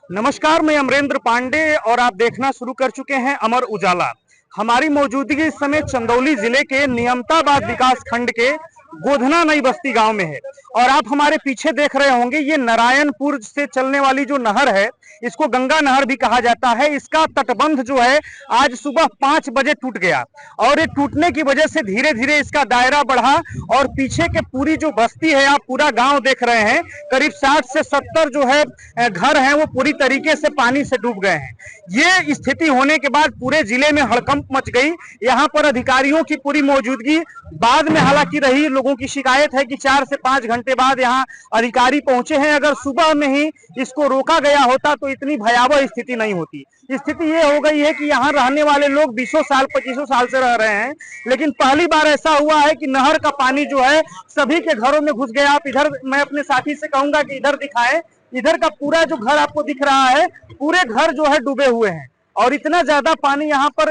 नमस्कार, मैं अमरेंद्र पांडे और आप देखना शुरू कर चुके हैं अमर उजाला। हमारी मौजूदगी इस समय चंदौली जिले के नियमताबाद विकास खंड के गोधना नई बस्ती गांव में है और आप हमारे पीछे देख रहे होंगे ये नारायणपुर से चलने वाली जो नहर है, इसको गंगा नहर भी कहा जाता है। इसका तटबंध जो है आज सुबह 5 बजे टूट गया और ये टूटने की वजह से धीरे धीरे इसका दायरा बढ़ा और पीछे के पूरी जो बस्ती है, आप पूरा गांव देख रहे हैं, करीब 60 से 70 जो है घर हैं वो पूरी तरीके से पानी से डूब गए हैं। ये स्थिति होने के बाद पूरे जिले में हड़कंप मच गई। यहाँ पर अधिकारियों की पूरी मौजूदगी बाद में हालांकि रही। लोगों की शिकायत है कि 4 से 5 घंटे बाद यहाँ अधिकारी पहुंचे हैं। अगर सुबह में ही इसको रोका गया होता तो इतनी भयावह स्थिति नहीं होती। स्थिति ये हो गई है कि यहाँ रहने वाले लोग 20 साल 25 साल से रह रहे हैं, लेकिन पहली बार ऐसा हुआ है कि नहर का पानी जो है सभी के घरों में घुस गया। आप इधर, मैं अपने साथी से कहूंगा कि इधर दिखाएं, इधर का पूरा जो घर आपको दिख रहा है, पूरे घर जो है डूबे हुए हैं और इतना ज्यादा पानी यहाँ पर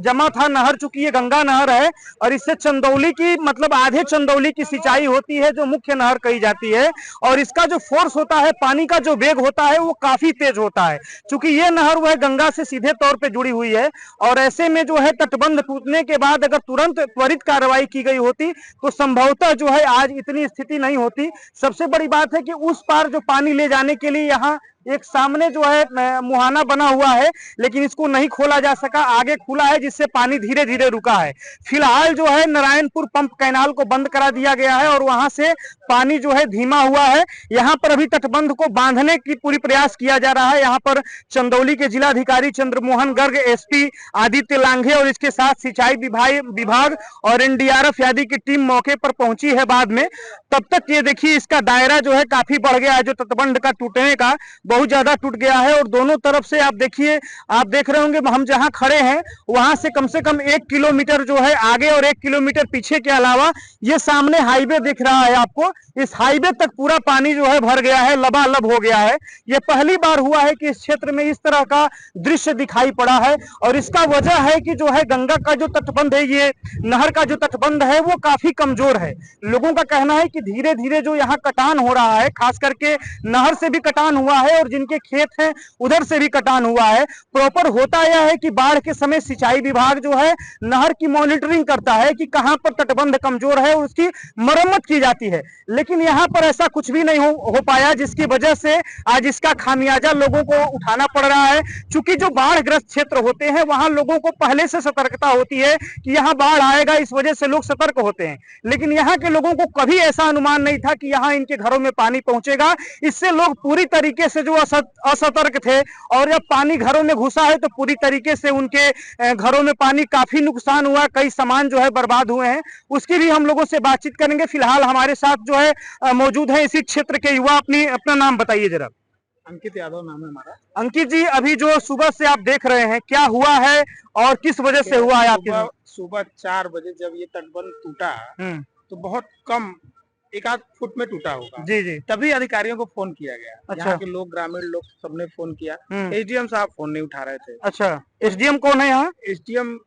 जमा था। नहर चूंकि ये गंगा नहर है और इससे चंदौली की मतलब आधे चंदौली की सिंचाई होती है, जो मुख्य नहर कही जाती है, और इसका जो फोर्स होता है, पानी का जो वेग होता है, वो काफी तेज होता है। चूंकि ये नहर वह गंगा से सीधे तौर पे जुड़ी हुई है और ऐसे में जो है तटबंध टूटने के बाद अगर तुरंत त्वरित कार्रवाई की गई होती तो संभवतः जो है आज इतनी स्थिति नहीं होती। सबसे बड़ी बात है कि उस पार जो पानी ले जाने के लिए यहाँ एक सामने जो है मुहाना बना हुआ है, लेकिन इसको नहीं खोला जा सका। आगे खुला है जिससे पानी धीरे धीरे रुका है। फिलहाल जो है नारायणपुर पंप कैनाल को बंद करा दिया गया है और वहां से पानी जो है धीमा हुआ है। यहाँ पर अभी तटबंध को बांधने की पूरी प्रयास किया जा रहा है। यहाँ पर चंदौली के जिलाधिकारी चंद्रमोहन गर्ग, एसपी आदित्य लांघे और इसके साथ सिंचाई विभाग और एनडीआरएफ आदि की टीम मौके पर पहुंची है बाद में। तब तक ये देखिए इसका दायरा जो है काफी बढ़ गया है। जो तटबंध का टूटने का बहुत ज्यादा टूट गया है और दोनों तरफ से आप देखिए, आप देख रहे होंगे हम जहां खड़े हैं वहां से कम 1 किलोमीटर जो है आगे और 1 किलोमीटर पीछे के अलावा ये सामने हाईवे दिख रहा है आपको, इस हाईवे तक पूरा पानी जो है भर गया है, लबालब हो गया है। ये पहली बार हुआ है कि इस क्षेत्र में इस तरह का दृश्य दिखाई पड़ा है और इसका वजह है कि जो है गंगा का जो तटबंध है, ये नहर का जो तटबंध है वो काफी कमजोर है। लोगों का कहना है कि धीरे धीरे जो यहाँ कटान हो रहा है, खास करके नहर से भी कटान हुआ है और जिनके खेत हैं उधर से भी कटान हुआ है। प्रॉपर होता यह है कि बाढ़ के समय सिंचाई विभाग जो है नहर की मॉनिटरिंग करता है कि कहां पर तटबंध कमजोर है और उसकी मरम्मत की जाती है, लेकिन यहां पर ऐसा कुछ भी नहीं हो पाया, जिसकी वजह से आज इसका खामियाजा लोगों को उठाना पड़ रहा है। चूंकि जो बाढ़ ग्रस्त क्षेत्र होते हैं वहां लोगों को पहले से सतर्कता होती है कि यहाँ बाढ़ आएगा, इस वजह से लोग सतर्क होते हैं, लेकिन यहाँ के लोगों को कभी ऐसा अनुमान नहीं था कि यहाँ इनके घरों में पानी पहुंचेगा। इससे लोग पूरी तरीके से जो असतर्क थे और जब पानी घरों में घुसा है तो पूरी तरीके से उनके घरों में पानी, काफी नुकसान हुआ, कई सामान जो है बर्बाद हुए हैं। उसकी भी हम लोगों से बातचीत करेंगे। फिलहाल हमारे साथ जो है मौजूद है इसी क्षेत्र के युवा। अपना नाम बताइए जरा। अंकित यादव नाम है हमारा। अंकित जी, अभी जो सुबह से आप देख रहे हैं, क्या हुआ है और किस वजह से हुआ है आपके? सुबह 4 बजे जब ये तटबंध टूटा तो बहुत कम, 1 आध फुट में टूटा होगा। जी जी। तभी अधिकारियों को फोन किया गया। अच्छा। यहाँ के लोग, ग्रामीण लोग सबने फोन किया। एसडीएम साहब फोन नहीं उठा रहे थे। अच्छा, एसडीएम कौन है यहाँ? एसडीएम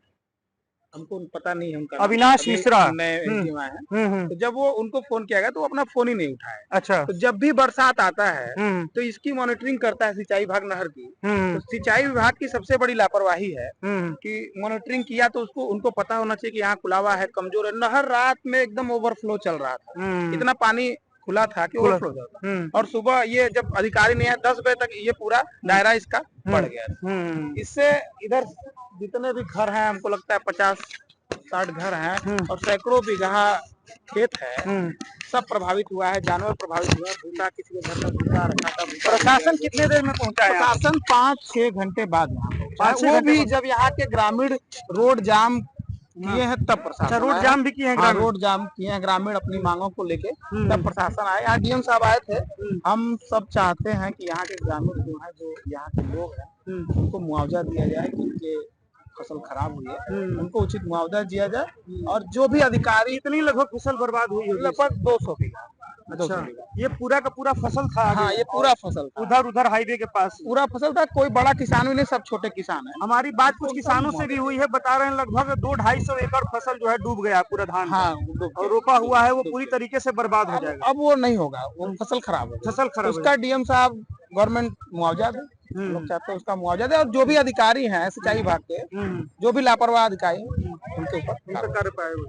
हमको पता नहीं, हम अविनाश मिश्रा नए एसडीएम आए हैं। तो जब वो उनको फोन किया गया तो वो अपना फोन ही नहीं उठाए। अच्छा। तो जब भी बरसात आता है तो इसकी मॉनिटरिंग करता है सिंचाई विभाग नहर की। तो सिंचाई विभाग की सबसे बड़ी लापरवाही है कि मॉनिटरिंग किया तो उनको पता होना चाहिए कि यहाँ खुला हुआ है, कमजोर है। नहर रात में एकदम ओवरफ्लो चल रहा था, इतना पानी खुला था कि ओवरफ्लो चल रहा। और सुबह ये जब अधिकारी नहीं आया 10 बजे तक ये पूरा दायरा इसका बढ़ गया। इससे इधर जितने भी घर हैं, हमको लगता है 50-60 घर हैं और सैकड़ों बीघा खेत है, सब प्रभावित हुआ है। जानवर प्रभावित हुआ है। भूसा, किसी के घर में भूसा रखा था। प्रशासन कितने देर में पहुंचा है? प्रशासन 5-6 घंटे बाद यहाँ वो भी जब यहाँ के ग्रामीण रोड जाम किए हैं तब प्रशासन। रोड जाम भी किए हैं? हाँ, रोड जाम किए हैं ग्रामीण अपनी मांगों को लेके, तब प्रशासन आए। यहाँ डीएम साहब आए थे। हम सब चाहते हैं कि यहाँ के ग्रामीण जो है, जो यहाँ के लोग हैं, उनको मुआवजा दिया जाए। जिनके फसल खराब हुई है उनको उचित मुआवजा दिया जाए। और जो भी अधिकारी, इतनी लगभग फसल बर्बाद हुई है? लगभग 200 बीघा। अच्छा, ये पूरा का पूरा फसल था? हाँ, ये पूरा फसल था। उधर हाईवे के पास पूरा फसल था। कोई बड़ा किसान भी नहीं, सब छोटे किसान है। हमारी बात कुछ किसानों से भी हुई है, बता रहे हैं लगभग 200-250 एकड़ फसल जो है डूब गया पूरा धान। हाँ, और रोपा हुआ है वो पूरी तरीके से बर्बाद हो जाएगा। अब वो नहीं होगा, वो फसल खराब होगा। फसल खराब, उसका डीएम साहब गवर्नमेंट मुआवजा दे। लोग चाहते हैं उसका मुआवजा दे, और जो भी अधिकारी हैं सिंचाई विभाग के, जो भी लापरवाह अधिकारी उनके ऊपर कार्रवाई।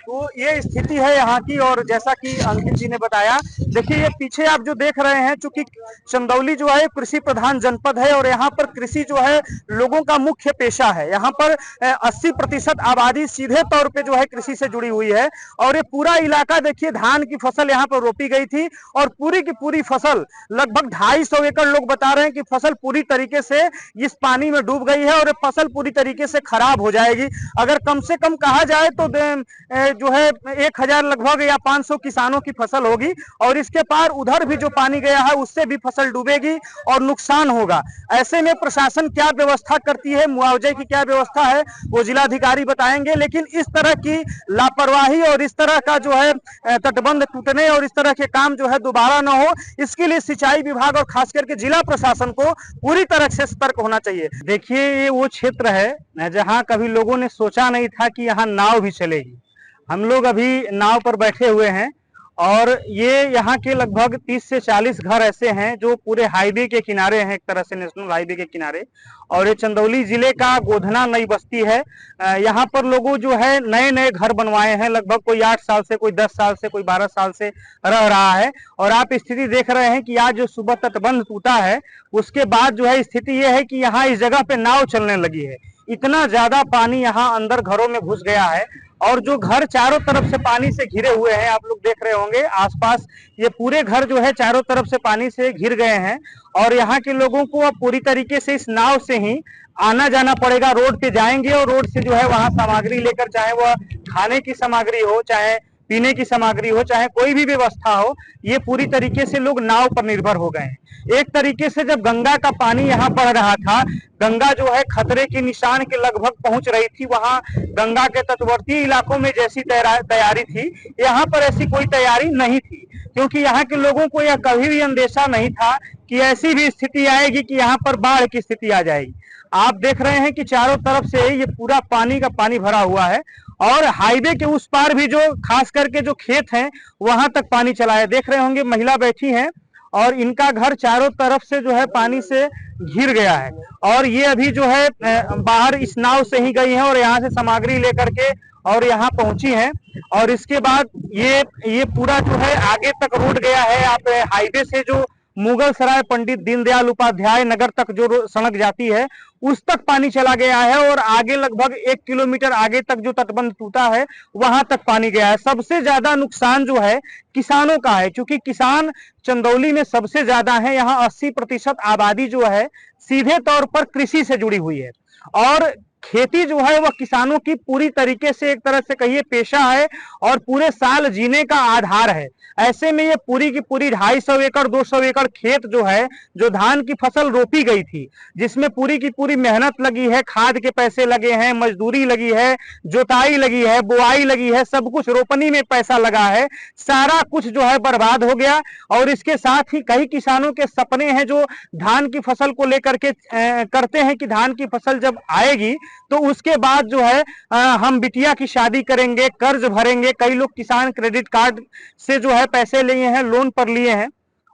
तो ये स्थिति है यहाँ की। और जैसा कि अंकित जी ने बताया, देखिए ये पीछे आप जो देख रहे हैं, चूंकि चंदौली जो है कृषि प्रधान जनपद है और यहाँ पर कृषि जो है लोगों का मुख्य पेशा है। यहाँ पर 80% आबादी सीधे तौर पे जो है कृषि से जुड़ी हुई है। और ये पूरा इलाका देखिए, धान की फसल यहाँ पर रोपी गई थी और पूरी की पूरी फसल लगभग 250 एकड़, लोग बता रहे हैं कि फसल पूरी तरीके से इस पानी में डूब गई है और ये फसल पूरी तरीके से खराब हो जाएगी। अगर कम से कम कहा जाए तो जो है 1000 लगभग या 500 किसानों की फसल होगी, और इसके पार उधर भी जो पानी गया है उससे भी फसल डूबेगी और नुकसान होगा। ऐसे में प्रशासन क्या व्यवस्था करती है, मुआवजे की क्या व्यवस्था है, वो जिलाधिकारी बताएंगे। लेकिन इस तरह की लापरवाही और इस तरह का जो है तटबंध टूटने और इस तरह के काम जो है दोबारा न हो, इसके लिए सिंचाई विभाग और खास करके जिला प्रशासन को पूरी तरह से सतर्क होना चाहिए। देखिए ये वो क्षेत्र है जहां कभी लोगों ने सोचा नहीं था कि यहाँ नाव भी चलेगी। हम लोग अभी नाव पर बैठे हुए हैं और ये यहाँ के लगभग 30 से 40 घर ऐसे हैं जो पूरे हाईवे के किनारे हैं, एक तरह से नेशनल हाईवे के किनारे। और ये चंदौली जिले का गोधना नई बस्ती है। यहाँ पर लोगों जो है नए नए घर बनवाए हैं, लगभग कोई 8 साल से, कोई 10 साल से, कोई 12 साल से रह रहा है। और आप स्थिति देख रहे हैं कि आज जो सुबह तटबंध टूटा है उसके बाद जो है स्थिति ये है कि यहाँ इस जगह पे नाव चलने लगी है। इतना ज्यादा पानी यहाँ अंदर घरों में घुस गया है और जो घर चारों तरफ से पानी से घिरे हुए हैं, आप लोग देख रहे होंगे आसपास ये पूरे घर जो है चारों तरफ से पानी से घिर गए हैं। और यहाँ के लोगों को अब पूरी तरीके से इस नाव से ही आना जाना पड़ेगा। रोड पे जाएंगे और रोड से जो है वहां सामग्री लेकर, चाहे वह खाने की सामग्री हो, चाहे पीने की सामग्री हो, चाहे कोई भी व्यवस्था हो, ये पूरी तरीके से लोग नाव पर निर्भर हो गए हैं। एक तरीके से जब गंगा का पानी यहाँ बढ़ रहा था, गंगा जो है खतरे के निशान के लगभग पहुंच रही थी, वहां गंगा के तटवर्ती इलाकों में जैसी तैयारी थी, यहाँ पर ऐसी कोई तैयारी नहीं थी। क्योंकि यहाँ के लोगों को यह कभी भी अंदेशा नहीं था कि ऐसी भी स्थिति आएगी कि यहाँ पर बाढ़ की स्थिति आ जाएगी। आप देख रहे हैं कि चारों तरफ से ये पूरा पानी का पानी भरा हुआ है और हाईवे के उस पार भी जो खास करके जो खेत हैं वहां तक पानी चला है। देख रहे होंगे महिला बैठी हैं और इनका घर चारों तरफ से जो है पानी से घिर गया है और ये अभी जो है बाहर इस नाव से ही गई है और यहाँ से सामग्री लेकर के और यहाँ पहुंची हैं। और इसके बाद ये पूरा जो है आगे तक रोड गया है। आप हाईवे से जो मुगल सराय पंडित दीनदयाल उपाध्याय नगर तक जो सड़क जाती है उस तक पानी चला गया है और आगे लगभग 1 किलोमीटर आगे तक जो तटबंध टूटा है वहां तक पानी गया है। सबसे ज्यादा नुकसान जो है किसानों का है, क्योंकि किसान चंदौली में सबसे ज्यादा है। यहाँ 80% आबादी जो है सीधे तौर पर कृषि से जुड़ी हुई है और खेती जो है वह किसानों की पूरी तरीके से एक तरह से कहिए पेशा है और पूरे साल जीने का आधार है। ऐसे में ये पूरी की पूरी 250 एकड़ 200 एकड़ खेत जो है, जो धान की फसल रोपी गई थी, जिसमें पूरी की पूरी मेहनत लगी है, खाद के पैसे लगे हैं, मजदूरी लगी है, जोताई लगी है, बुआई लगी है, सब कुछ रोपनी में पैसा लगा है, सारा कुछ जो है बर्बाद हो गया। और इसके साथ ही कई किसानों के सपने हैं जो धान की फसल को लेकर के करते हैं कि धान की फसल जब आएगी तो उसके बाद जो है हम बिटिया की शादी करेंगे, कर्ज भरेंगे। कई लोग किसान क्रेडिट कार्ड से जो है पैसे लिए हैं, लोन पर लिए हैं,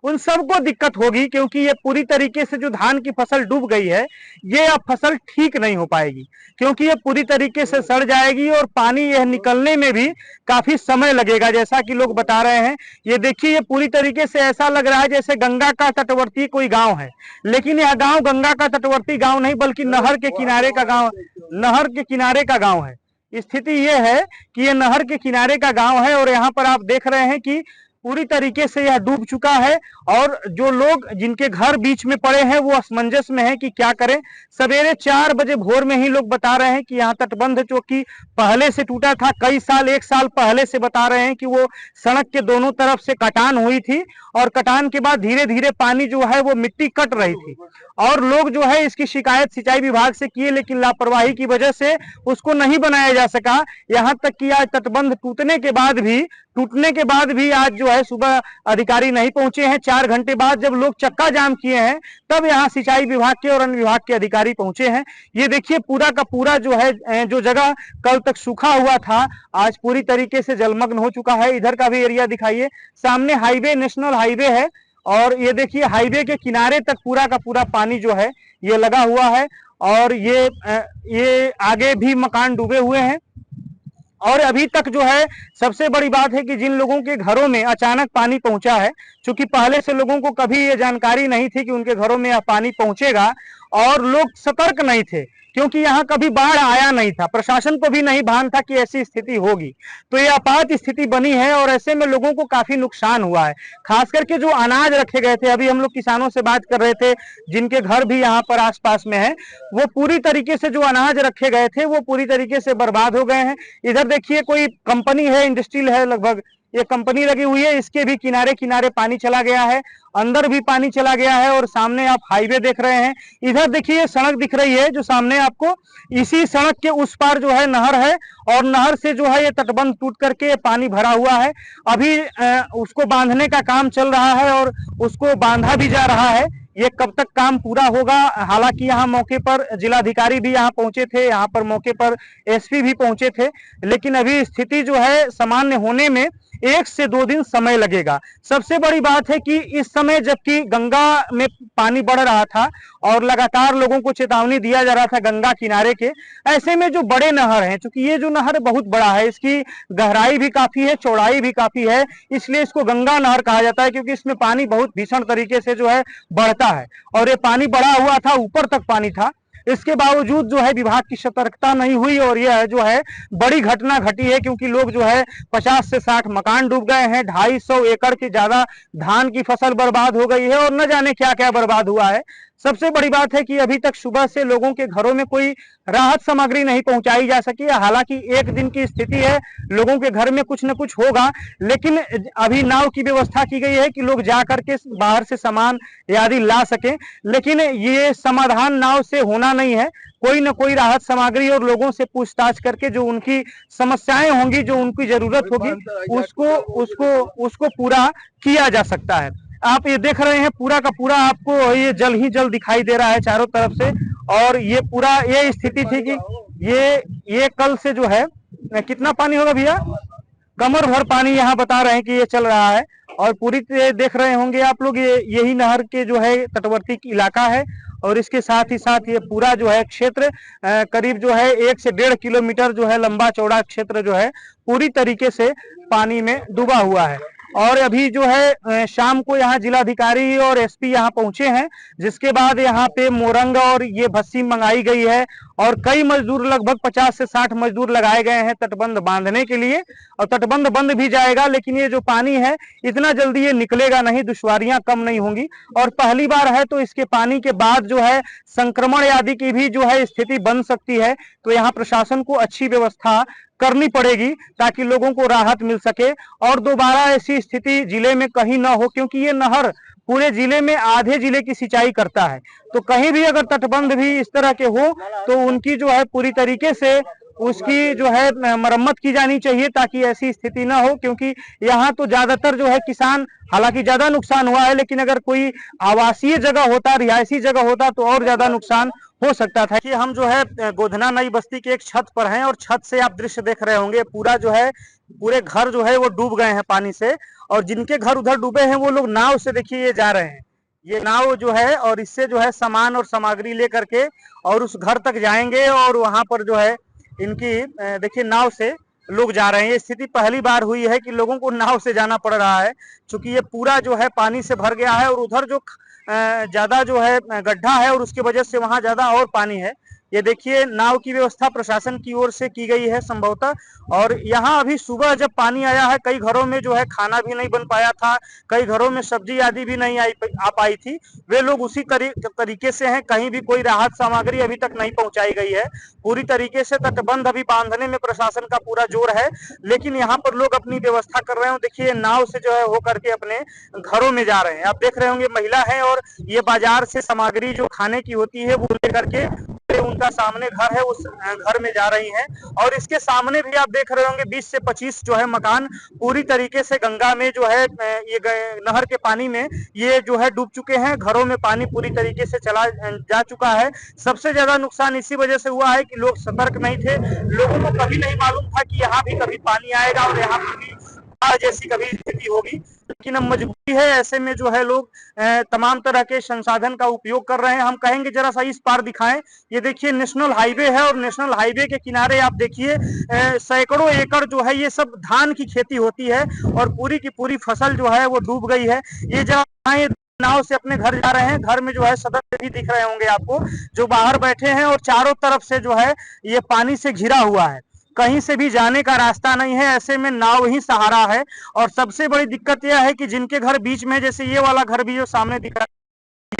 उन सबको दिक्कत होगी क्योंकि ये पूरी तरीके से जो धान की फसल डूब गई है ये अब फसल ठीक नहीं हो पाएगी क्योंकि ये पूरी तरीके से सड़ जाएगी और पानी यह निकलने में भी काफी समय लगेगा, जैसा कि लोग बता रहे हैं। ये देखिए ये पूरी तरीके से ऐसा लग रहा है जैसे गंगा का तटवर्ती कोई गांव है, लेकिन यह गांव गंगा का तटवर्ती गांव नहीं बल्कि नहर के किनारे का गांव, नहर के किनारे का गांव है। स्थिति यह है कि यह नहर के किनारे का गांव है और यहाँ पर आप देख रहे हैं कि पूरी तरीके से यह डूब चुका है और जो लोग जिनके घर बीच में पड़े हैं वो असमंजस में है कि क्या करें। सवेरे 4 बजे भोर में ही लोग बता रहे हैं कि यहाँ तटबंध जो कि पहले से टूटा था, कई साल 1 साल पहले से बता रहे हैं कि वो सड़क के दोनों तरफ से कटान हुई थी और कटान के बाद धीरे धीरे पानी जो है वो मिट्टी कट रही थी और लोग जो है इसकी शिकायत सिंचाई विभाग से किए, लेकिन लापरवाही की वजह से उसको नहीं बनाया जा सका। यहाँ तक कि आज तटबंध टूटने के बाद भी आज जो है सुबह अधिकारी नहीं पहुंचे हैं। 4 घंटे बाद जब लोग चक्का जाम किए हैं तब यहाँ सिंचाई विभाग के और अन्य विभाग के अधिकारी पहुंचे हैं। ये देखिए पूरा का पूरा जो है जो जगह कल तक सूखा हुआ था आज पूरी तरीके से जलमग्न हो चुका है। इधर का भी एरिया दिखाइए, सामने हाईवे नेशनल हाईवे है और ये देखिए हाईवे के किनारे तक पूरा का पूरा पानी जो है ये लगा हुआ है। और ये आगे भी मकान डूबे हुए हैं। और अभी तक जो है सबसे बड़ी बात है कि जिन लोगों के घरों में अचानक पानी पहुंचा है, क्योंकि पहले से लोगों को कभी ये जानकारी नहीं थी कि उनके घरों में यह पानी पहुंचेगा, और लोग सतर्क नहीं थे क्योंकि यहाँ कभी बाढ़ आया नहीं था, प्रशासन को भी नहीं भान था कि ऐसी स्थिति होगी। तो ये आपात स्थिति बनी है और ऐसे में लोगों को काफी नुकसान हुआ है। खास करके जो अनाज रखे गए थे, अभी हम लोग किसानों से बात कर रहे थे जिनके घर भी यहाँ पर आसपास में है, वो पूरी तरीके से जो अनाज रखे गए थे वो पूरी तरीके से बर्बाद हो गए हैं। इधर देखिए कोई कंपनी है, इंडस्ट्रियल है, लगभग ये कंपनी लगी हुई है, इसके भी किनारे किनारे पानी चला गया है, अंदर भी पानी चला गया है। और सामने आप हाईवे देख रहे हैं, इधर देखिए सड़क दिख रही है जो सामने आपको, इसी सड़क के उस पार जो है नहर है, और नहर से जो है ये तटबंध टूट करके पानी भरा हुआ है। अभी उसको बांधने का काम चल रहा है और उसको बांधा भी जा रहा है। ये कब तक काम पूरा होगा, हालांकि यहाँ मौके पर जिलाधिकारी भी यहाँ पहुंचे थे, यहाँ पर मौके पर एसपी भी पहुंचे थे, लेकिन अभी स्थिति जो है सामान्य होने में 1 से 2 दिन समय लगेगा। सबसे बड़ी बात है कि इस समय जबकि गंगा में पानी बढ़ रहा था और लगातार लोगों को चेतावनी दिया जा रहा था गंगा किनारे के, ऐसे में जो बड़े नहर हैं, क्योंकि ये जो नहर बहुत बड़ा है, इसकी गहराई भी काफी है, चौड़ाई भी काफी है, इसलिए इसको गंगा नहर कहा जाता है, क्योंकि इसमें पानी बहुत भीषण तरीके से जो है बढ़ता है। और ये पानी बढ़ा हुआ था, ऊपर तक पानी था, इसके बावजूद जो है विभाग की सतर्कता नहीं हुई और यह जो है बड़ी घटना घटी है, क्योंकि लोग जो है 50 से 60 मकान डूब गए हैं, 250 एकड़ की ज्यादा धान की फसल बर्बाद हो गई है और न जाने क्या क्या बर्बाद हुआ है। सबसे बड़ी बात है कि अभी तक सुबह से लोगों के घरों में कोई राहत सामग्री नहीं पहुंचाई जा सकी है। हालांकि एक दिन की स्थिति है, लोगों के घर में कुछ न कुछ होगा, लेकिन अभी नाव की व्यवस्था की गई है कि लोग जा करके बाहर से सामान आदि ला सकें, लेकिन ये समाधान नाव से होना नहीं है। कोई न कोई राहत सामग्री और लोगों से पूछताछ करके जो उनकी समस्याएं होंगी, जो उनकी जरूरत होगी, उसको उसको उसको पूरा किया जा सकता है। आप ये देख रहे हैं पूरा का पूरा आपको ये जल ही जल दिखाई दे रहा है चारों तरफ से। और ये पूरा ये स्थिति थी कि ये कल से जो है कितना पानी होगा भैया, कमर भर पानी यहाँ बता रहे हैं कि ये चल रहा है। और पूरी देख रहे होंगे आप लोग, ये यही नहर के जो है तटवर्ती इलाका है और इसके साथ ही साथ ये पूरा जो है क्षेत्र करीब जो है 1 से 1.5 किलोमीटर जो है लंबा चौड़ा क्षेत्र जो है पूरी तरीके से पानी में डूबा हुआ है। और अभी जो है शाम को यहाँ जिलाधिकारी और एसपी यहाँ पहुंचे हैं, जिसके बाद यहाँ पे मोरंग और ये भस्सी मंगाई गई है और कई मजदूर, लगभग 50 से 60 मजदूर लगाए गए हैं तटबंध बांधने के लिए। और तटबंध बंद भी जाएगा, लेकिन ये जो पानी है इतना जल्दी ये निकलेगा नहीं, दुश्वारियां कम नहीं होंगी। और पहली बार है तो इसके पानी के बाद जो है संक्रमण आदि की भी जो है स्थिति बन सकती है। तो यहाँ प्रशासन को अच्छी व्यवस्था करनी पड़ेगी ताकि लोगों को राहत मिल सके और दोबारा ऐसी स्थिति जिले में कहीं ना हो, क्योंकि ये नहर पूरे जिले में आधे जिले की सिंचाई करता है। तो कहीं भी अगर तटबंध भी इस तरह के हो तो उनकी जो है पूरी तरीके से उसकी जो है मरम्मत की जानी चाहिए ताकि ऐसी स्थिति ना हो। क्योंकि यहाँ तो ज्यादातर जो है किसान, हालांकि ज्यादा नुकसान हुआ है, लेकिन अगर कोई आवासीय जगह होता, रिहायशी जगह होता तो और ज्यादा नुकसान हो सकता था। कि हम जो है गोधना नई बस्ती के एक छत पर हैं और छत से आप दृश्य देख रहे होंगे, पूरा जो है पूरे घर जो है वो डूब गए हैं पानी से। और जिनके घर उधर डूबे हैं वो लोग नाव से देखिए ये जा रहे हैं, ये नाव जो है, और इससे जो है सामान और सामग्री लेकर के और उस घर तक जाएंगे और वहां पर जो है इनकी देखिए नाव से लोग जा रहे हैं। ये स्थिति पहली बार हुई है कि लोगों को नाव से जाना पड़ रहा है, क्योंकि ये पूरा जो है पानी से भर गया है और उधर जो ज्यादा जो है गड्ढा है और उसकी वजह से वहां ज्यादा और पानी है। ये देखिए नाव की व्यवस्था प्रशासन की ओर से की गई है संभवतः। और यहाँ अभी सुबह जब पानी आया है, कई घरों में जो है खाना भी नहीं बन पाया था, कई घरों में सब्जी आदि भी नहीं आ पाई थी, वे लोग उसी तरीके से हैं। कहीं भी कोई राहत सामग्री अभी तक नहीं पहुंचाई गई है। पूरी तरीके से तटबंध अभी बांधने में प्रशासन का पूरा जोर है, लेकिन यहाँ पर लोग अपनी व्यवस्था कर रहे हैं। देखिए नाव से जो है होकर के अपने घरों में जा रहे हैं। आप देख रहे होंगे महिला है और ये बाजार से सामग्री जो खाने की होती है वो लेकर के उनका सामने घर है, उस घर में जा रही हैं। और इसके सामने भी आप देख रहे होंगे 20 से 25 जो है मकान पूरी तरीके से गंगा में जो है ये नहर के पानी में ये जो है डूब चुके हैं। घरों में पानी पूरी तरीके से चला जा चुका है। सबसे ज्यादा नुकसान इसी वजह से हुआ है कि लोग सतर्क नहीं थे, लोगों को कभी नहीं मालूम था कि यहाँ भी कभी पानी आएगा और यहाँ पर भी बाढ़ जैसी कभी स्थिति होगी, लेकिन अब मजबूरी है। ऐसे में जो है लोग तमाम तरह के संसाधन का उपयोग कर रहे हैं। हम कहेंगे जरा सा इस पार दिखाएं, ये देखिए नेशनल हाईवे है और नेशनल हाईवे के किनारे आप देखिए सैकड़ों एकड़ जो है ये सब धान की खेती होती है और पूरी की पूरी फसल जो है वो डूब गई है। ये जब नाव से अपने घर जा रहे हैं, घर में जो है सदस्य भी दिख रहे होंगे आपको जो बाहर बैठे हैं और चारों तरफ से जो है ये पानी से घिरा हुआ है, कहीं से भी जाने का रास्ता नहीं है। ऐसे में नाव ही सहारा है। और सबसे बड़ी दिक्कत यह है कि जिनके घर बीच में, जैसे ये वाला घर भी जो सामने दिख रहा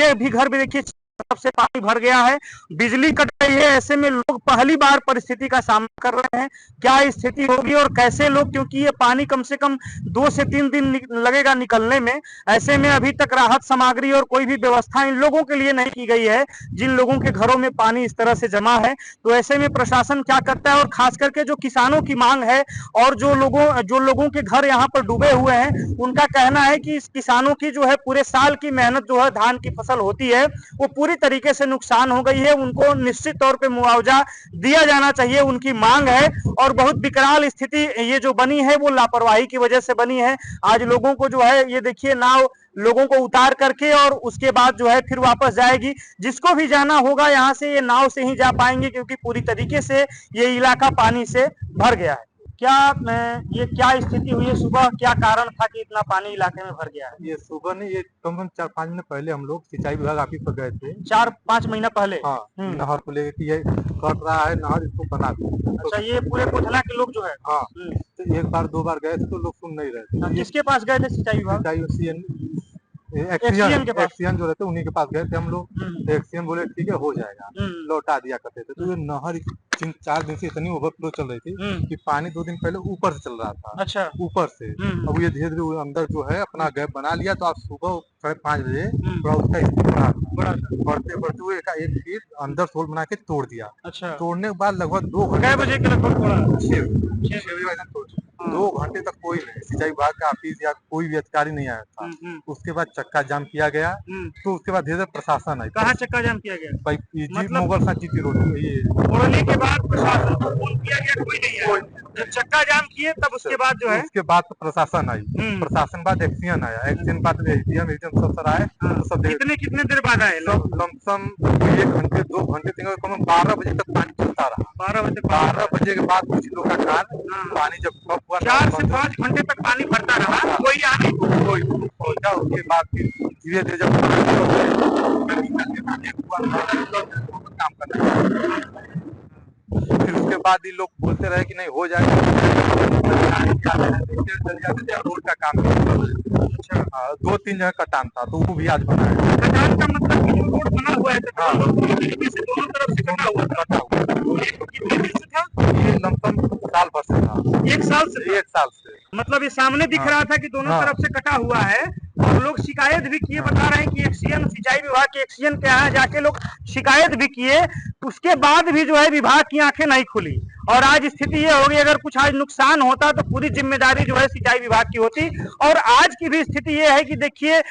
है, ये भी घर भी देखिए तरफ से पानी भर गया है, बिजली कट रही है। ऐसे में लोग पहली बार परिस्थिति का सामना कर रहे हैं। क्या स्थिति होगी और कैसे लोग, क्योंकि ये पानी कम से कम 2 से 3 दिन लगेगा निकलने में। ऐसे में अभी तक राहत सामग्री और कोई भी व्यवस्था इन लोगों के लिए नहीं की गई है जिन लोगों के घरों में पानी इस तरह से जमा है। तो ऐसे में प्रशासन क्या करता है, और खास करके जो किसानों की मांग है और जो लोगों के घर यहाँ पर डूबे हुए हैं, उनका कहना है कि इस किसानों की जो है पूरे साल की मेहनत जो है धान की फसल होती है वो पूरी तरीके से नुकसान हो गई है। उनको निश्चित तौर पे मुआवजा दिया जाना चाहिए, उनकी मांग है। और बहुत विकराल स्थिति ये जो बनी है वो लापरवाही की वजह से बनी है। आज लोगों को जो है ये देखिए नाव लोगों को उतार करके और उसके बाद जो है फिर वापस जाएगी। जिसको भी जाना होगा यहाँ से ये नाव से ही जा पाएंगे, क्योंकि पूरी तरीके से ये इलाका पानी से भर गया है। ये क्या स्थिति हुई है सुबह, क्या कारण था कि इतना पानी इलाके में भर गया है? ये सुबह नहीं, ये कम से कम 4-5 महीने पहले हम लोग सिंचाई विभाग ऑफिस पर गए थे। 4-5 महीना पहले? हाँ, नहर को लेकर कि ये कट रहा है नहर, इसको बना दो। अच्छा, ये पूरे गोधना के लोग जो है? हाँ, तो 1 बार 2 बार गए थे तो लोग सुन नहीं रहे थे। किसके पास गए थे सिंचाई विभाग? एक्सीएन जो रहते उन्हीं के पास गए थे हम लोग। एक्सीएन बोले ठीक है हो जाएगा, लौटा दिया करते थे। तो ये नहर 3-4 दिन से इतनी ओवरफ्लो चल रही थी कि पानी 2 दिन पहले ऊपर से चल रहा था। अच्छा, ऊपर से अब ये धीरे धीरे अंदर जो है अपना गैप बना लिया। तो आज सुबह 5:30 बजे थोड़ा उसका स्पीड बढ़ते बढ़ते हुए एक फीट अंदर सोल बना के तोड़ दिया। अच्छा, तोड़ने के बाद लगभग 2 घंटे बजे के लगभग तोड़ा? 6 बजे 2 घंटे तक कोई नहीं, सिंचाई विभाग का ऑफिस या कोई भी अधिकारी नहीं आया था। उसके बाद चक्का जाम किया गया। तो उसके बाद धीरे धीरे प्रशासन आई। कहाँ चक्का जाम किया गया? मतलब मुगल सा जीती रोड ये तोड़ने के बाद प्रशासन को फोन किया गया, कोई नहीं आया। जब चक्का जाम किए तब उसके बाद जो है उसके बाद प्रशासन आई। प्रशासन बाद एक्सीएन आया, एक्सीएन बाद एसडीएम सब सर आए। सब कितने देर बाद आए? लमसम 1 घंटे 2 घंटे 12 बजे तक पानी चलता रहा। 12 बजे के बाद कुछ लोग का कार पानी जब कम हुआ 4 से 5 घंटे तक पानी भरता रहा, कोई आने कोई पहुंचा। उसके बाद फिर धीरे धीरे जब काम करना, फिर उसके बाद ही लोग बोलते रहे कि नहीं हो जाएगा। रोड का काम 2-3 जगह कटान था तो वो भी आज बना है। कटान का मतलब कि जो रोड बना हुआ है दोनों तरफ से कटा हुआ था। कितने दिन से था? ये लमसम साल भर से था। 1 साल से? 1 साल से। मतलब ये सामने दिख रहा था कि दोनों तरफ से कटा हुआ है और लोग शिकायत भी किए। बता रहे हैं कि एक्सीएन सिंचाई विभाग के एक्सीएन के यहाँ जाके लोग शिकायत भी किए, उसके बाद भी जो है विभाग की आंखें नहीं खुली। और आज स्थिति ये होगी, अगर कुछ आज नुकसान होता तो पूरी जिम्मेदारी जो है सिंचाई विभाग की होती। और आज की भी स्थिति ये है कि देखिए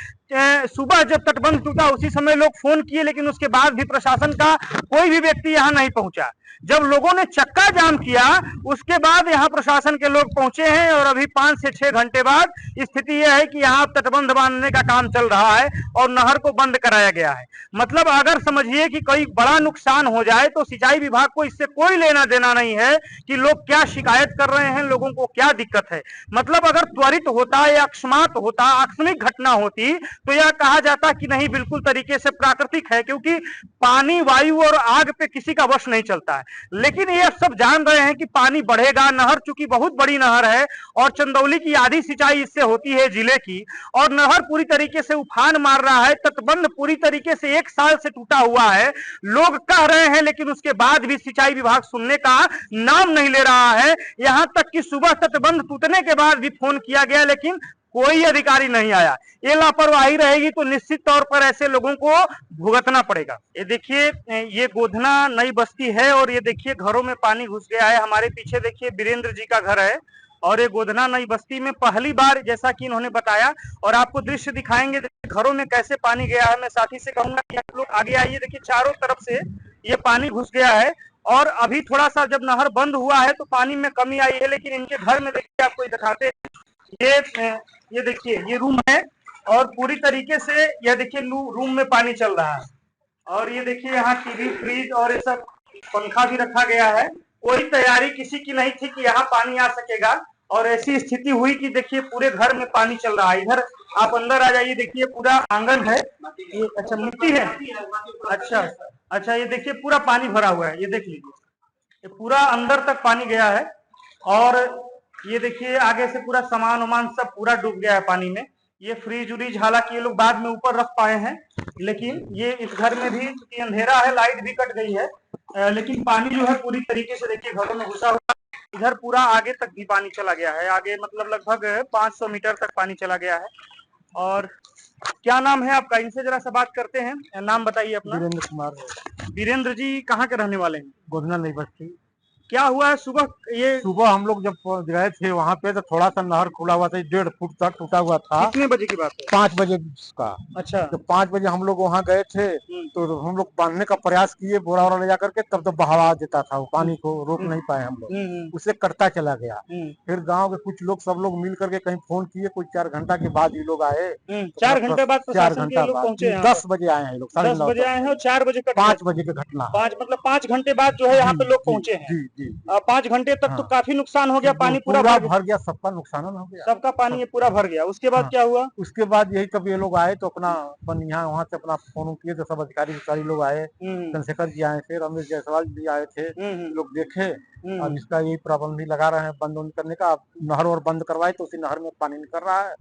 सुबह जब तटबंध टूटा उसी समय लोग फोन किए, लेकिन उसके बाद भी प्रशासन का कोई भी व्यक्ति यहाँ नहीं पहुंचा। जब लोगों ने चक्का जाम किया उसके बाद यहाँ प्रशासन के लोग पहुंचे हैं और अभी 5 से 6 घंटे बाद स्थिति यह है कि यहाँ तटबंध बांधने का काम चल रहा है और नहर को बंद कराया गया है। मतलब अगर समझिए कि कोई बड़ा नुकसान हो जाए तो सिंचाई विभाग को इससे कोई लेना देना नहीं है कि लोग क्या शिकायत कर रहे हैं, लोगों को क्या दिक्कत है। मतलब अगर त्वरित होता या अकस्मात होता, आकस्मिक घटना होती तो यह कहा जाता कि नहीं बिल्कुल तरीके से प्राकृतिक है, क्योंकि पानी, वायु और आग पे किसी का वश नहीं चलता है। लेकिन ये सब जान रहे हैं कि पानी बढ़ेगा। नहर चूंकि बहुत बड़ी नहर है और चंदौली की आधी सिंचाई इससे होती है जिले की, और नहर पूरी तरीके से उफान मार रहा है। तटबंध पूरी तरीके से 1 साल से टूटा हुआ है, लोग कह रहे हैं, लेकिन उसके बाद भी सिंचाई विभाग सुनने का नाम नहीं ले रहा है। यहां तक कि सुबह तटबंध टूटने के बाद भी फोन किया गया लेकिन कोई अधिकारी नहीं आया। ये लापरवाही रहेगी तो निश्चित तौर पर ऐसे लोगों को भुगतना पड़ेगा। ये देखिए ये गोधना नई बस्ती है और ये देखिए घरों में पानी घुस गया है। हमारे पीछे देखिए वीरेंद्र जी का घर है और ये गोधना नई बस्ती में पहली बार, जैसा कि इन्होंने बताया, और आपको दृश्य दिखाएंगे घरों में कैसे पानी गया है। मैं साथी से कहूंगा कि आप लोग आगे आइए। देखिए चारों तरफ से ये पानी घुस गया है और अभी थोड़ा सा जब नहर बंद हुआ है तो पानी में कमी आई है, लेकिन इनके घर में देखिए आपको दिखाते ये देखिए ये रूम है और पूरी तरीके से यह देखिए रूम में पानी चल रहा है। और ये देखिए यहाँ टीवी, फ्रिज और ये सब पंखा भी रखा गया है। कोई तैयारी किसी की नहीं थी कि यहाँ पानी आ सकेगा और ऐसी स्थिति हुई कि देखिए पूरे घर में पानी चल रहा है। इधर आप अंदर आ जाइए, देखिए पूरा आंगन है। ये अच्छा मिट्टी है, अच्छा अच्छा। ये देखिए पूरा पानी भरा हुआ है, ये देख लीजिए, ये पूरा अंदर तक पानी गया है। और ये देखिए आगे से पूरा सामान वामान सब पूरा डूब गया है पानी में। ये फ्रिज उरीज हालांकि ये लोग बाद में ऊपर रख पाए हैं, लेकिन ये इस घर में भी क्योंकि अंधेरा है, लाइट भी कट गई है, लेकिन पानी जो है पूरी तरीके से देखिए घरों में घुसा हुआ। इधर पूरा आगे तक भी पानी चला गया है, आगे मतलब लगभग 500 मीटर तक पानी चला गया है। और क्या नाम है आपका? इनसे जरा सा बात करते हैं, नाम बताइए अपना। वीरेंद्र कुमार। वीरेंद्र जी कहाँ के रहने वाले हैं? गोधना नई बस्ती। क्या हुआ है सुबह? ये सुबह हम लोग जब गए थे वहाँ पे तो थोड़ा सा नहर खुला हुआ था, 1.5 फुट तक टूटा हुआ था। कितने बजे की बात है? 5 बजे का। अच्छा। जब 5 बजे हम लोग वहाँ गए थे तो हम लोग बांधने का प्रयास किए बोरा वोरा ले जाकर के, तब तो बहावा देता था, वो पानी को रोक नहीं पाए हम लोग, उससे कटता चला गया। फिर गाँव के कुछ लोग सब लोग मिल करके कहीं फोन किए, कुछ 4 घंटा के बाद ये लोग आए। 4 घंटे बाद? 4 घंटा बाद 10 बजे आए हैं लोग, 10 बजे आए हैं और 4 बजे 5 बजे की घटना। 5 मतलब 5 घंटे बाद जो है यहाँ पे लोग पहुंचे हैं। जी जी। 5 घंटे तक तो काफी नुकसान हो गया, पानी पूरा भर गया, सबका नुकसान हो गया, सबका पानी पूरा भर गया। उसके बाद क्या हुआ? उसके बाद यही तब ये लोग आए तो अपना यहाँ वहाँ से अपना फोन किए तो सब अधिकारी लोग आए, चंद्रशेखर जी आए थे, रमेश जायसवाल जी आए थे, लोग देखे। अब इसका यही प्रबंध भी लगा रहे हैं बंद करने का। नहर और बंद करवाए तो उसी नहर में पानी निकल रहा है।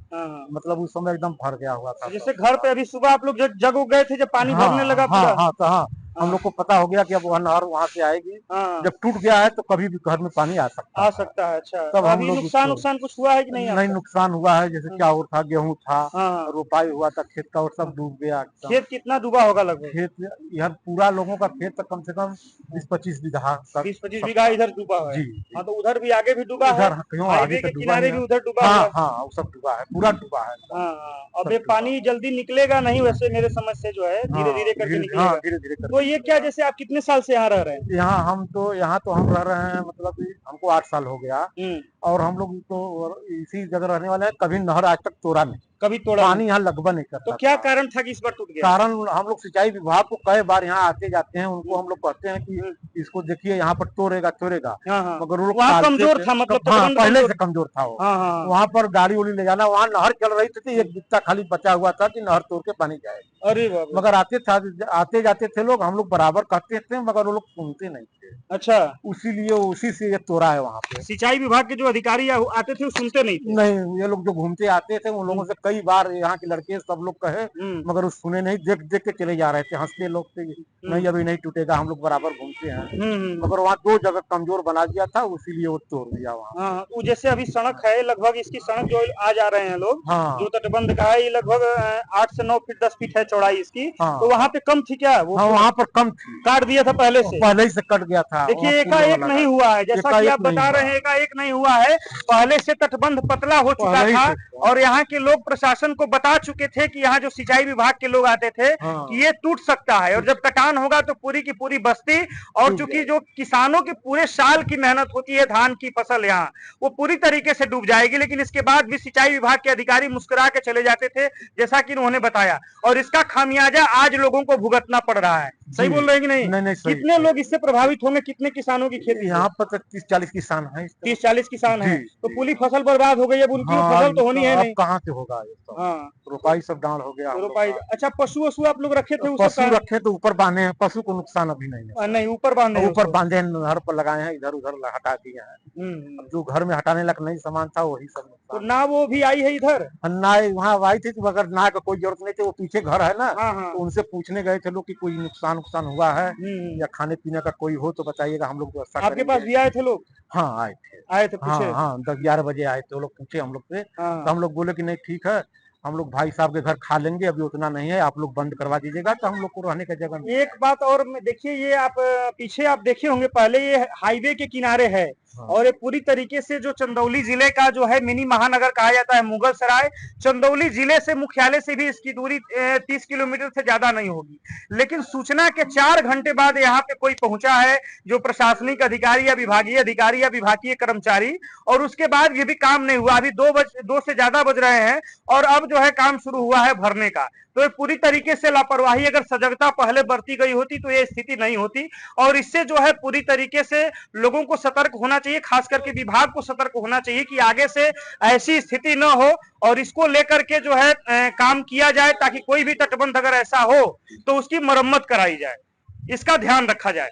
मतलब उस समय एकदम भर गया हुआ था। जैसे घर पे अभी सुबह आप लोग जग गए थे जब पानी भरने लगा? हाँ, हम लोग को पता हो गया कि अब वह नहर वहाँ से आएगी। जब टूट गया है तो कभी भी घर में पानी आ सकता है। अच्छा, तब हम लोग नुकसान कुछ हुआ है कि नहीं? नहीं, नुकसान हुआ है, जैसे चावल था, गेहूं था, रोपाई हुआ था खेत का, और सब डूब गया। खेत कितना डूबा होगा लगभग? खेत यह पूरा लोगों का खेत तो कम से कम 20-25 बीघा, 20-25 बीघा इधर डूबा है। हाँ, तो उधर भी आगे भी डूबा है, आगे के किनारे भी उधर डूबा है। हाँ, वो सब डूबा है, पूरा डूबा है। अब ये पानी जल्दी निकलेगा नहीं, वैसे मेरे समझ से जो है धीरे धीरे करके निकलेगा। धीरे-धीरे। तो ये क्या, जैसे आप कितने साल से यहाँ रह रहे हैं? यहाँ हम रह रहे हैं, मतलब हमको 8 साल हो गया। और हम लोग तो इसी जगह रहने वाले हैं। कभी नहर आज तक तोड़ा नहीं, कभी तोड़ा पानी यहाँ लगभग नहीं करता। तो क्या कारण था कि इस बार टूट गया? कारण हम लोग सिंचाई विभाग को कई बार यहाँ आते जाते हैं, उनको हम लोग कहते हैं कि इसको देखिए यहाँ पर तोड़ेगा, मगर वो लोग कमजोर था, मतलब पहले से कमजोर था वो। वहाँ पर गाड़ी उड़ी ले जाना, वहाँ नहर चल रही थी, एक बित्ता खाली बचा हुआ था कि नहर तोड़ के पानी जाए। अरे मगर आते जाते थे लोग, हम लोग बराबर कहते थे, मगर वो लोग सुनते नहीं थे। अच्छा, उसी से ये तोड़ा है। वहाँ पे सिंचाई विभाग के जो अधिकारी आते थे वो सुनते नहीं थे? नहीं, ये लोग जो घूमते आते थे उन लोगों से कई बार यहाँ के लड़के सब लोग कहे, मगर वो सुने नहीं, देख देख के चले जा रहे थे, हंसते लोग थे, नहीं अभी नहीं टूटेगा, हम लोग बराबर घूमते हैं। मगर वहाँ 2 जगह कमजोर बना दिया था, इसीलिए वो तोड़ दिया वहाँ। वो जैसे अभी सड़क है, लगभग इसकी सड़क जो आ जा रहे हैं लोग, जो तटबंध का है, ये लगभग 8 से 9 फीट 10 फीट है चौड़ाई इसकी। तो वहाँ पे कम थी क्या? वो वहाँ पर कम थी, काट दिया था पहले ही से कट गया था। देखिए एकाएक नहीं हुआ है, जैसा कि आप बता रहे हैं, एकाएक नहीं हुआ है, पहले से तटबंध पतला हो चुका था। और यहाँ के लोग प्रशासन को बता चुके थे कि यहाँ जो सिंचाई विभाग के लोग आते थे कि ये टूट सकता है, और जब कटान होगा तो पूरी की पूरी बस्ती, और चूंकि जो किसानों की पूरे साल की मेहनत होती है धान की फसल, यहाँ वो पूरी तरीके से डूब जाएगी। लेकिन इसके बाद भी सिंचाई विभाग के अधिकारी मुस्कुरा के चले जाते थे, जैसा कि उन्होंने बताया, और इसका खामियाजा आज लोगों को भुगतना पड़ रहा है। सही बोल रहे हैं कि नहीं? नहीं, कितने लोग इससे प्रभावित होंगे? कितने किसानों की खेती? यहाँ पर 30-40 किसान है। 30-40 किसान है, तो पूरी फसल बर्बाद हो गई। अब उनकी फसल तो होनी है नहीं, कहाँ से होगा? रोपाई सब डाल हो गया, रोपाई। अच्छा, पशु आप लोग रखे थे? पशु रखे तो ऊपर बांधे हैं, पशु को नुकसान अभी नहीं, ऊपर बांधे, नहर पर लगाए हैं, इधर उधर हटा दिए हैं। जो घर में हटाने लायक नहीं सामान था वही सब। तो ना वो भी आई है इधर? ना वहाँ आई थी, मगर ना का कोई जरूरत नहीं थी, वो पीछे घर है ना, तो उनसे पूछने गए थे लोग कि कोई नुकसान हुआ है या खाने पीने का कोई हो तो बताइएगा, हम लोग व्यवस्था आपके पास भी आए थे लोग? हाँ, आए थे पूछे? 10-11 बजे आए थे, वो लोग पूछे हम लोग से, तो हम लोग बोले कि नहीं ठीक है, हम लोग भाई साहब के घर खा लेंगे, अभी उतना नहीं है, आप लोग बंद करवा दीजिएगा तो हम लोग को रहने का जगह। एक बात और देखिए, ये आप पीछे आप देखे होंगे, पहले ये हाईवे के किनारे है, और ये पूरी तरीके से जो चंदौली जिले का जो है मिनी महानगर कहा जाता है मुगल सराय, चंदौली जिले से मुख्यालय से भी इसकी दूरी 30 किलोमीटर से ज्यादा नहीं होगी। लेकिन सूचना के 4 घंटे बाद यहाँ पे कोई पहुंचा है, जो प्रशासनिक अधिकारी या विभागीय कर्मचारी, और उसके बाद ये भी काम नहीं हुआ। अभी 2 से ज्यादा बज रहे हैं और अब जो है काम शुरू हुआ है भरने का। तो ये पूरी तरीके से लापरवाही, अगर सजगता पहले बरती गई होती तो ये स्थिति नहीं होती। और इससे जो है पूरी तरीके से लोगों को सतर्क होना चाहिए, खास करके विभाग को सतर्क होना चाहिए कि आगे से ऐसी स्थिति न हो और इसको लेकर के जो है काम किया जाए, ताकि कोई भी तटबंध अगर ऐसा हो तो उसकी मरम्मत कराई जाए, इसका ध्यान रखा जाए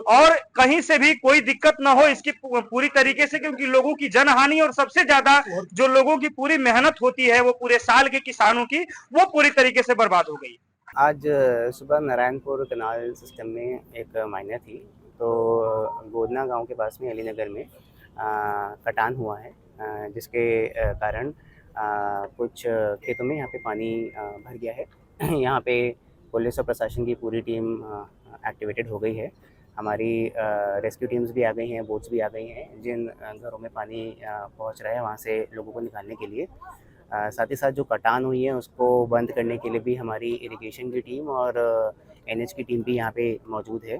और कहीं से भी कोई दिक्कत ना हो इसकी पूरी तरीके से, क्योंकि लोगों की जनहानि और सबसे ज्यादा जो लोगों की पूरी मेहनत होती है वो पूरे साल के किसानों की, वो पूरी तरीके से बर्बाद हो गई। आज सुबह नारायणपुर कनाल सिस्टम में एक माइनर थी, तो गोदना गांव के पास में अलीनगर में कटान हुआ है, जिसके कारण कुछ खेतों में यहाँ पे पानी भर गया है। यहाँ पे पुलिस और प्रशासन की पूरी टीम एक्टिवेटेड हो गई है। हमारी रेस्क्यू टीम्स भी आ गई हैं, बोट्स भी आ गई हैं, जिन घरों में पानी पहुँच रहा है वहाँ से लोगों को निकालने के लिए। साथ ही साथ जो कटान हुई है उसको बंद करने के लिए भी हमारी इरिगेशन की टीम और एनएच की टीम भी यहाँ पे मौजूद है।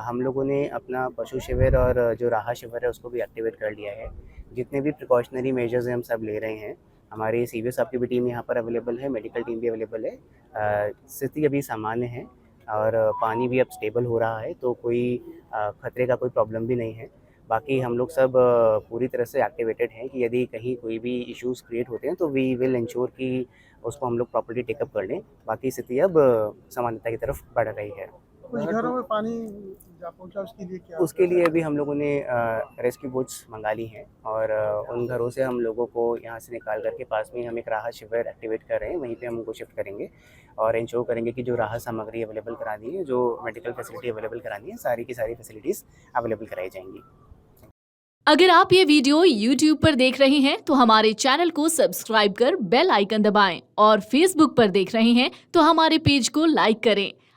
हम लोगों ने अपना पशु शिविर और जो राहत शिविर है उसको भी एक्टिवेट कर लिया है। जितने भी प्रिकॉशनरी मेजर्स हैं हम सब ले रहे हैं। हमारी सीवीओ साहब की भी टीम यहाँ पर अवेलेबल है, मेडिकल टीम भी अवेलेबल है। स्थिति अभी सामान्य है और पानी भी अब स्टेबल हो रहा है, तो कोई खतरे का कोई प्रॉब्लम भी नहीं है। बाकी हम लोग सब पूरी तरह से एक्टिवेटेड हैं कि यदि कहीं कोई भी इश्यूज़ क्रिएट होते हैं तो वी विल इंश्योर कि उसको हम लोग प्रॉपर्ली टेकअप कर लें। बाकी स्थिति अब सामान्यता की तरफ बढ़ रही है। कुछ घरों में पानी जा पहुंचा, उसके लिए अभी हम लोगों ने रेस्क्यू बोट्स मंगा ली हैं और उन घरों से हम लोगों को यहाँ से निकाल करके पास में हम एक राहत शिविर एक्टिवेट कर रहे हैं, वहीं पे हम उनको शिफ्ट करेंगे और इंश्योर करेंगे कि जो राहत सामग्री अवेलेबल करानी है, जो मेडिकल फैसिलिटी अवेलेबल करानी है, सारी की सारी फैसिलिटीज़ अवेलेबल कराई जाएंगी। अगर आप ये वीडियो YouTube पर देख रहे हैं तो हमारे चैनल को सब्सक्राइब कर बेल आइकन दबाएं और Facebook पर देख रहे हैं तो हमारे पेज को लाइक करें।